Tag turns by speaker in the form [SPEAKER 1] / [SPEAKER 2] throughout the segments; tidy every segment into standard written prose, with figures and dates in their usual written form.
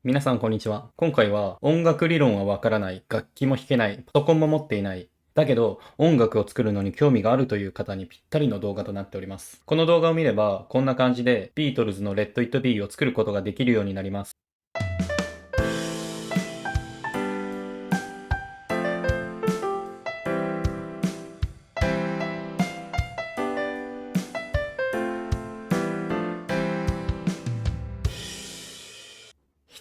[SPEAKER 1] 皆さんこんにちは。今回は音楽理論はわからない、楽器も弾けない、パソコンも持っていない、だけど音楽を作るのに興味があるという方にぴったりの動画となっております。この動画を見ればこんな感じでビートルズの Let It Be を作ることができるようになります。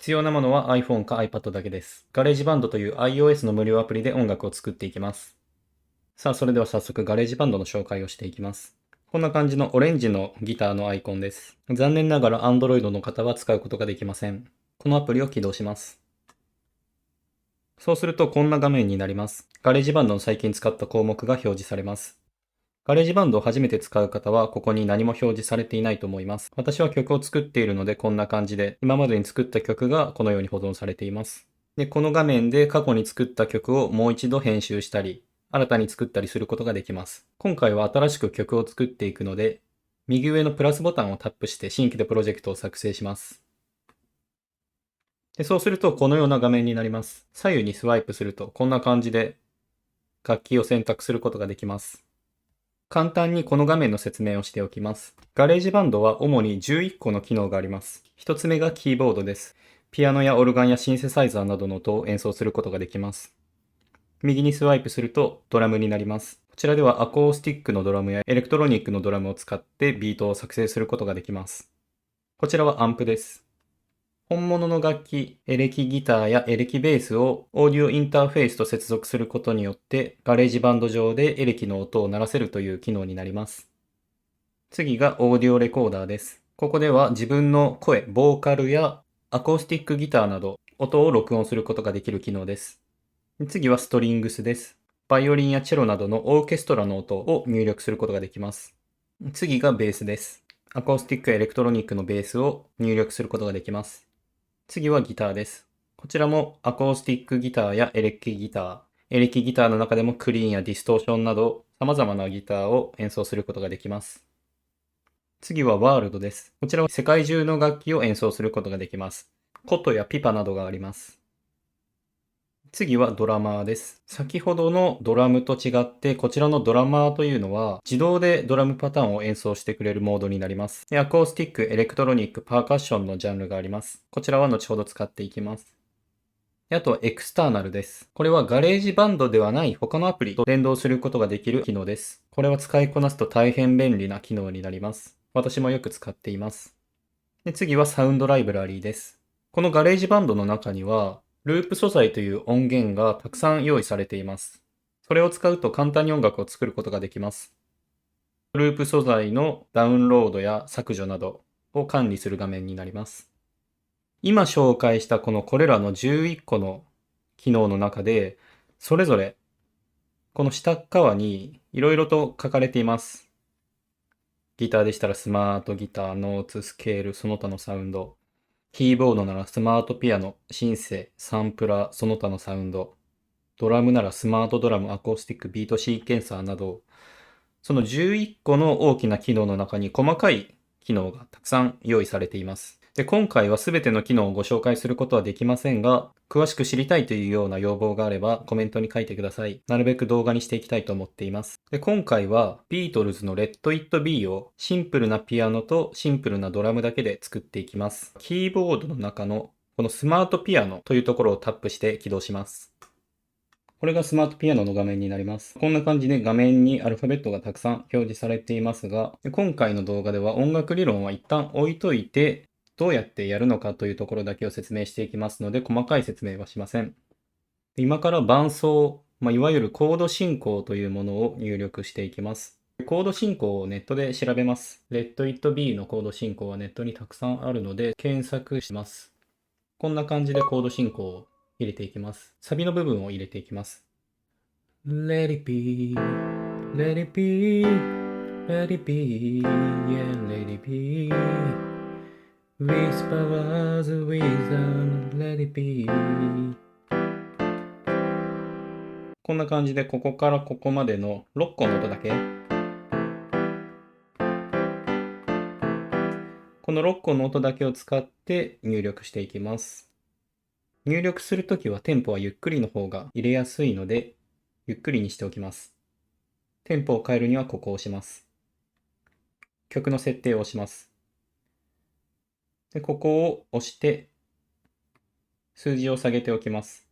[SPEAKER 1] 必要なものは iPhone か iPad だけです。ガレージバンドという iOS の無料アプリで音楽を作っていきます。さあ、それでは早速ガレージバンドの紹介をしていきます。こんな感じのオレンジのギターのアイコンです。残念ながら Android の方は使うことができません。このアプリを起動します。そうするとこんな画面になります。ガレージバンドの最近使った項目が表示されます。ガレージバンドを初めて使う方はここに何も表示されていないと思います。私は曲を作っているのでこんな感じで今までに作った曲がこのように保存されています。で、この画面で過去に作った曲をもう一度編集したり、新たに作ったりすることができます。今回は新しく曲を作っていくので、右上のプラスボタンをタップして新規でプロジェクトを作成します。で、そうするとこのような画面になります。左右にスワイプするとこんな感じで楽器を選択することができます。簡単にこの画面の説明をしておきます。ガレージバンドは主に11個の機能があります。一つ目がキーボードです。ピアノやオルガンやシンセサイザーなどの音を演奏することができます。右にスワイプするとドラムになります。こちらではアコースティックのドラムやエレクトロニックのドラムを使ってビートを作成することができます。こちらはアンプです。本物の楽器、エレキギターやエレキベースをオーディオインターフェースと接続することによってガレージバンド上でエレキの音を鳴らせるという機能になります。次がオーディオレコーダーです。ここでは自分の声、ボーカルやアコースティックギターなど音を録音することができる機能です。次はストリングスです。バイオリンやチェロなどのオーケストラの音を入力することができます。次がベースです。アコースティックエレクトロニックのベースを入力することができます。次はギターです。こちらもアコースティックギターやエレキギター、エレキギターの中でもクリーンやディストーションなど様々なギターを演奏することができます。次はワールドです。こちらは世界中の楽器を演奏することができます。琴やピパなどがあります。次はドラマーです。先ほどのドラムと違って、こちらのドラマーというのは自動でドラムパターンを演奏してくれるモードになります。アコースティック、エレクトロニック、パーカッションのジャンルがあります。こちらは後ほど使っていきます。あとはエクスターナルです。これはガレージバンドではない他のアプリと連動することができる機能です。これは使いこなすと大変便利な機能になります。私もよく使っています。で、次はサウンドライブラリーです。このガレージバンドの中には、ループ素材という音源がたくさん用意されています。それを使うと簡単に音楽を作ることができます。ループ素材のダウンロードや削除などを管理する画面になります。今紹介したこれらの11個の機能の中で、それぞれこの下側に色々と書かれています。ギターでしたらスマートギター、ノーツ、スケール、その他のサウンド。キーボードならスマートピアノ、シンセ、サンプラー、その他のサウンド。ドラムならスマートドラム、アコースティック、ビートシーケンサーなど、その11個の大きな機能の中に細かい機能がたくさん用意されています。で、今回は全ての機能をご紹介することはできませんが、詳しく知りたいというような要望があればコメントに書いてください。なるべく動画にしていきたいと思っています。で、今回はビートルズの Let It Be をシンプルなピアノとシンプルなドラムだけで作っていきます。キーボードの中のこのスマートピアノというところをタップして起動します。これがスマートピアノの画面になります。こんな感じで画面にアルファベットがたくさん表示されていますが、今回の動画では音楽理論は一旦置いといて、どうやってやるのかというところだけを説明していきますので、細かい説明はしません。今から伴奏、いわゆるコード進行というものを入力していきます。コード進行をネットで調べます。Let It Be のコード進行はネットにたくさんあるので検索します。こんな感じでコード進行を入れていきます。サビの部分を入れていきます。Let it be, let it be, let it be, yeah, let it be. Whisper words of wisdom, let it be. こんな感じでここからここまでの6個の音だけ。この6個の音だけを使って入力していきます。入力するときはテンポはゆっくりの方が入れやすいので、ゆっくりにしておきます。テンポを変えるにはここを押します。曲の設定を押します。で、ここを押して、数字を下げておきます。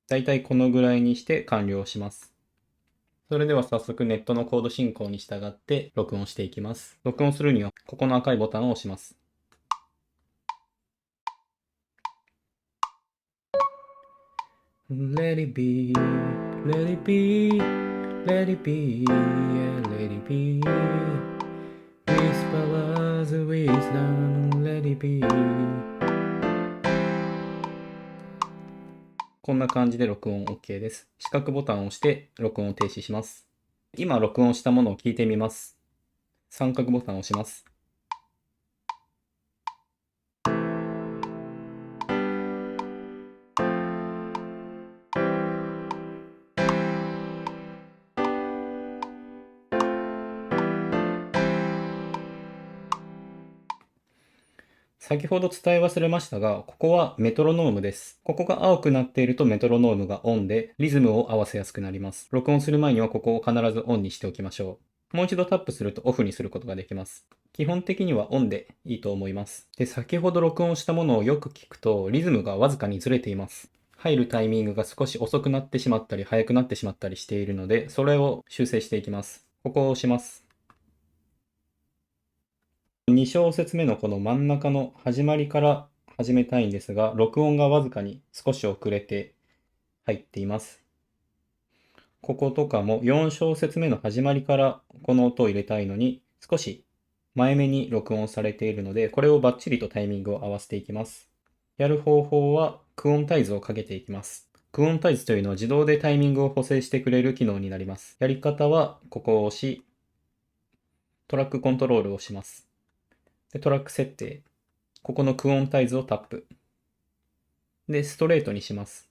[SPEAKER 1] だいたいこのぐらいにして完了します。それでは早速ネットのコード進行に従って録音していきます。録音するにはここの赤いボタンを押します。Let it be, let it be, let it be, yeah, let it be. Whisper the wisdom, let it be. こんな感じで録音 OK です。四角ボタンを押して録音を停止します。今録音したものを聞いてみます。三角ボタンを押します。先ほど伝え忘れましたが、ここはメトロノームです。ここが青くなっているとメトロノームがオンで、リズムを合わせやすくなります。録音する前にはここを必ずオンにしておきましょう。もう一度タップするとオフにすることができます。基本的にはオンでいいと思います。で、先ほど録音したものをよく聞くと、リズムがわずかにずれています。入るタイミングが少し遅くなってしまったり、速くなってしまったりしているので、それを修正していきます。ここを押します。2小節目のこの真ん中の始まりから始めたいんですが、録音がわずかに少し遅れて入っています。こことかも4小節目の始まりからこの音を入れたいのに少し前目に録音されているので、これをバッチリとタイミングを合わせていきます。やる方法はクオンタイズをかけていきます。クオンタイズというのは自動でタイミングを補正してくれる機能になります。やり方はここを押し、トラックコントロールをします。で、トラック設定。ここのクオンタイズをタップ。で、ストレートにします。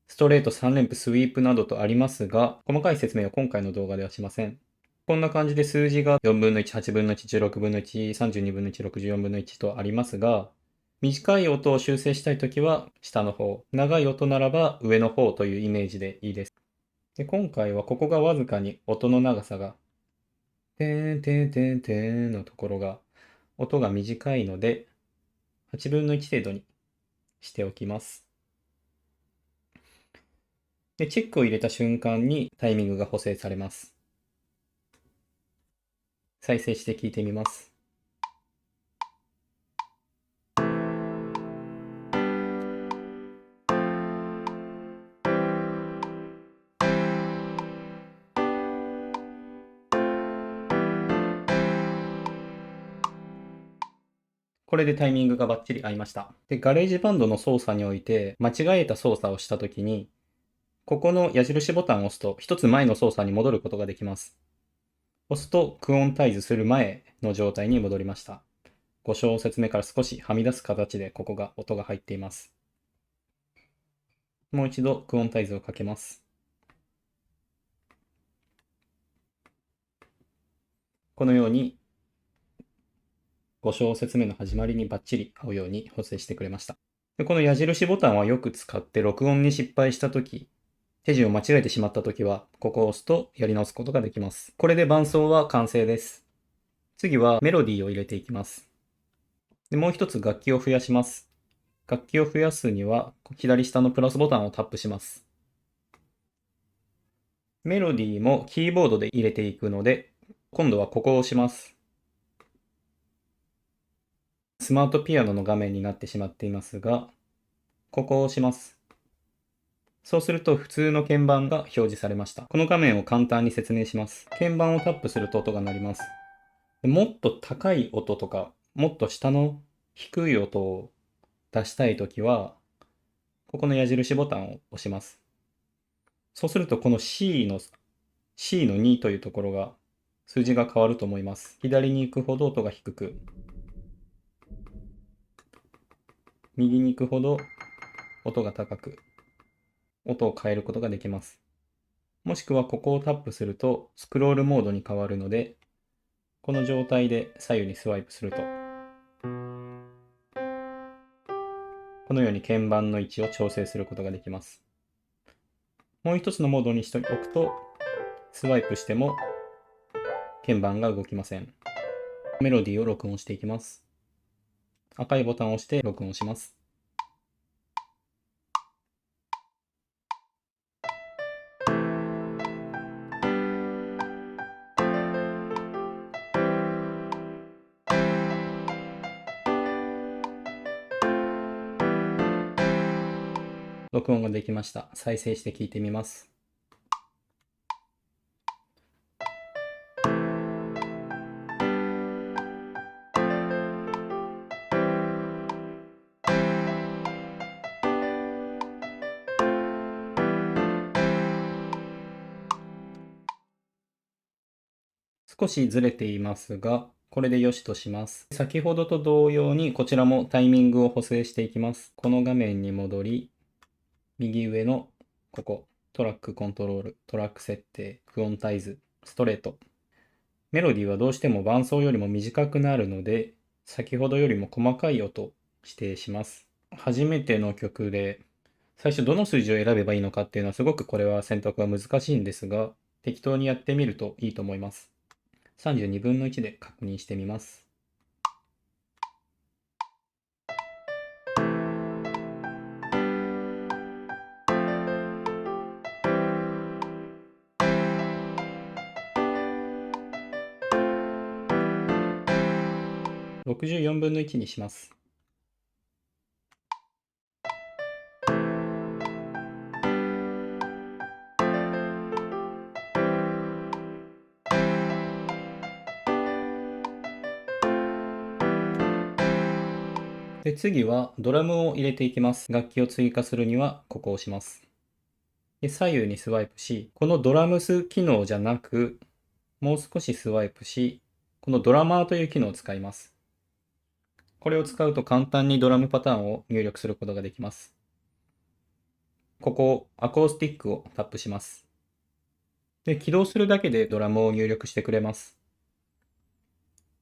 [SPEAKER 1] ストレート3連符スイープなどとありますが、細かい説明は今回の動画ではしません。こんな感じで数字が4分の1、8分の1、16分の1、32分の1、64分の1とありますが、短い音を修正したいときは下の方、長い音ならば上の方というイメージでいいです。で、今回はここがわずかに音の長さが、てーんてーんてーんてーんのところが、音が短いので、8分の1程度にしておきます。で、チェックを入れた瞬間にタイミングが補正されます。再生して聞いてみます。これでタイミングがバッチリ合いました。で、ガレージバンドの操作において、間違えた操作をしたときに、ここの矢印ボタンを押すと、一つ前の操作に戻ることができます。押すと、クオンタイズする前の状態に戻りました。5小節目から少しはみ出す形で、ここが音が入っています。もう一度、クオンタイズをかけます。このように、5小節目の始まりにバッチリ合うように補正してくれました。で、この矢印ボタンはよく使って録音に失敗したとき、手順を間違えてしまったときは、ここを押すとやり直すことができます。これで伴奏は完成です。次はメロディーを入れていきます。で、もう一つ楽器を増やします。楽器を増やすには、左下のプラスボタンをタップします。メロディーもキーボードで入れていくので、今度はここを押します。スマートピアノの画面になってしまっていますが、ここを押します。そうすると普通の鍵盤が表示されました。この画面を簡単に説明します。鍵盤をタップすると音が鳴ります。もっと高い音とか、もっと下の低い音を出したいときは、ここの矢印ボタンを押します。そうするとこの C の2というところが数字が変わると思います。左に行くほど音が低く、右に行くほど音が高く、音を変えることができます。もしくはここをタップするとスクロールモードに変わるので、この状態で左右にスワイプすると、このように鍵盤の位置を調整することができます。もう一つのモードにしておくと、スワイプしても鍵盤が動きません。メロディーを録音していきます。赤いボタンを押して録音します。録音ができました。再生して聞いてみます。少しずれていますが、これで良しとします。先ほどと同様にこちらもタイミングを補正していきます。この画面に戻り、右上のここ、トラックコントロール、トラック設定、クオンタイズ、ストレート。メロディーはどうしても伴奏よりも短くなるので、先ほどよりも細かい音指定します。初めての曲で、最初どの数字を選べばいいのかっていうのはすごくこれは選択は難しいんですが、適当にやってみるといいと思います。32分の1で確認してみます。64分の1にします。で、次はドラムを入れていきます。楽器を追加するにはここを押します。で、左右にスワイプし、このドラムス機能じゃなく、もう少しスワイプし、このドラマーという機能を使います。これを使うと簡単にドラムパターンを入力することができます。ここ、アコースティックをタップします。で、起動するだけでドラムを入力してくれます。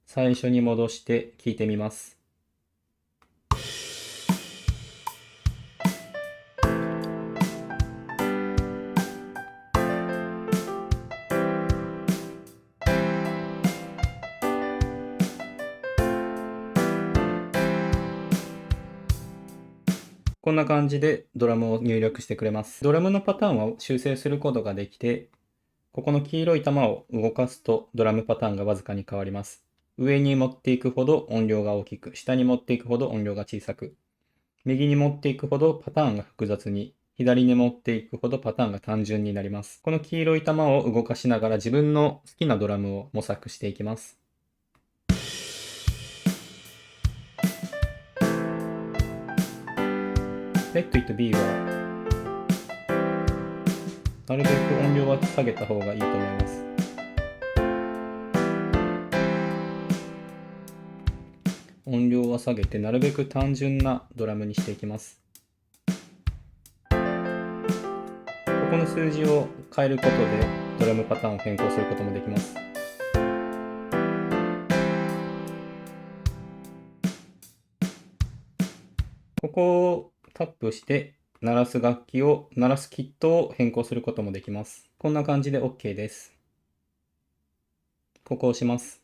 [SPEAKER 1] 最初に戻して聞いてみます。こんな感じでドラムを入力してくれます。ドラムのパターンを修正することができて、ここの黄色い玉を動かすとドラムパターンがわずかに変わります。上に持っていくほど音量が大きく、下に持っていくほど音量が小さく、右に持っていくほどパターンが複雑に、左に持っていくほどパターンが単純になります。この黄色い玉を動かしながら自分の好きなドラムを模索していきます。Let It Be はなるべく音量は下げた方がいいと思います。音量は下げてなるべく単純なドラムにしていきます。ここの数字を変えることでドラムパターンを変更することもできます。ここをタップして鳴らす楽器を鳴らすキットを変更することもできます。こんな感じで OK です。ここを押します。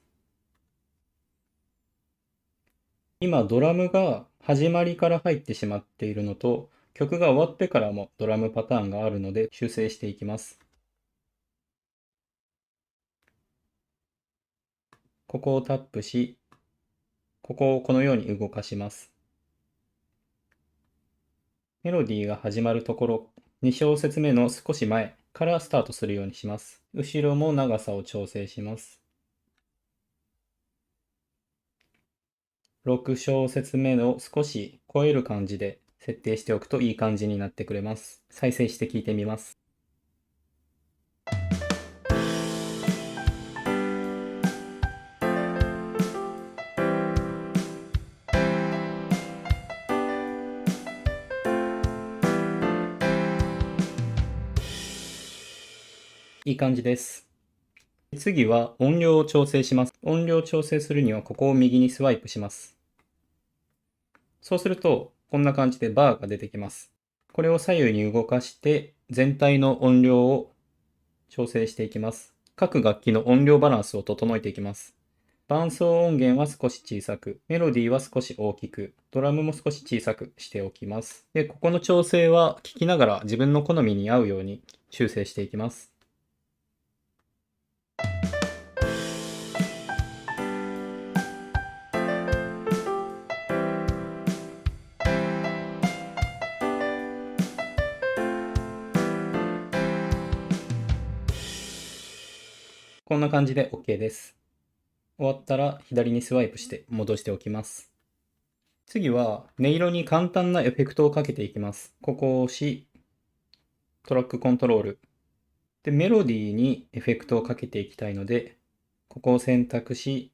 [SPEAKER 1] 今ドラムが始まりから入ってしまっているのと、曲が終わってからもドラムパターンがあるので修正していきます。ここをタップし、ここをこのように動かします。メロディーが始まるところ、2小節目の少し前からスタートするようにします。後ろも長さを調整します。6小節目を少し超える感じで設定しておくといい感じになってくれます。再生して聞いてみます。いい感じです。次は音量を調整します。音量を調整するにはここを右にスワイプします。そうすると、こんな感じでバーが出てきます。これを左右に動かして全体の音量を調整していきます。各楽器の音量バランスを整えていきます。伴奏音源は少し小さく、メロディーは少し大きく、ドラムも少し小さくしておきます。で、ここの調整は聞きながら自分の好みに合うように修正していきます。こんな感じで OK です。終わったら左にスワイプして戻しておきます。次は音色に簡単なエフェクトをかけていきます。ここを押し、トラックコントロール。で、メロディーにエフェクトをかけていきたいので、ここを選択し、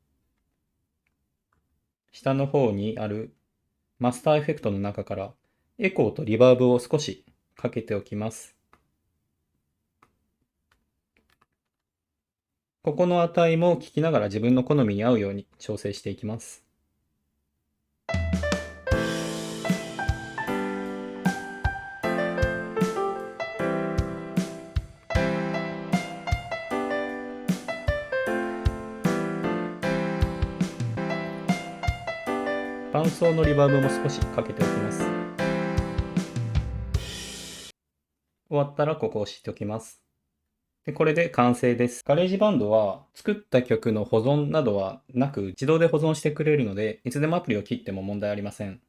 [SPEAKER 1] 下の方にあるマスターエフェクトの中からエコーとリバーブを少しかけておきます。ここの値も聞きながら自分の好みに合うように調整していきます。伴奏のリバーブも少しかけておきます。終わったらここを押しておきます。で、これで完成です。ガレージバンドは作った曲の保存などはなく自動で保存してくれるので、いつでもアプリを切っても問題ありません。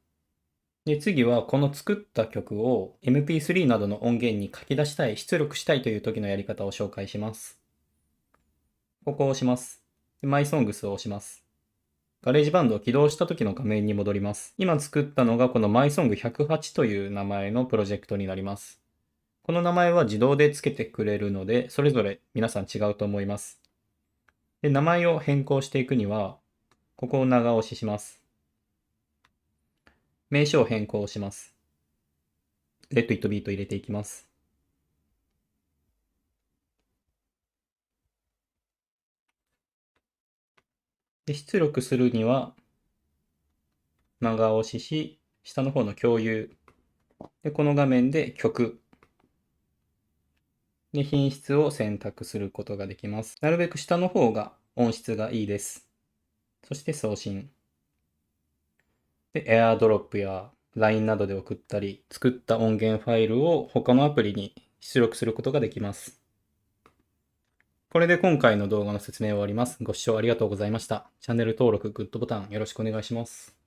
[SPEAKER 1] で、次はこの作った曲を MP3 などの音源に書き出したい、出力したいという時のやり方を紹介します。ここを押します。で、MySongs を押します。ガレージバンドを起動した時の画面に戻ります。今作ったのがこの MySong108 という名前のプロジェクトになります。この名前は自動で付けてくれるので、それぞれ皆さん違うと思います。で、名前を変更していくには、ここを長押しします。名称を変更します。Let it be と入れていきます。で、出力するには、長押しし、下の方の共有。で、この画面で曲。で、品質を選択することができます。なるべく下の方が音質がいいです。そして送信。で、AirDrop や LINE などで送ったり、作った音源ファイルを他のアプリに出力することができます。これで今回の動画の説明を終わります。ご視聴ありがとうございました。チャンネル登録、グッドボタンよろしくお願いします。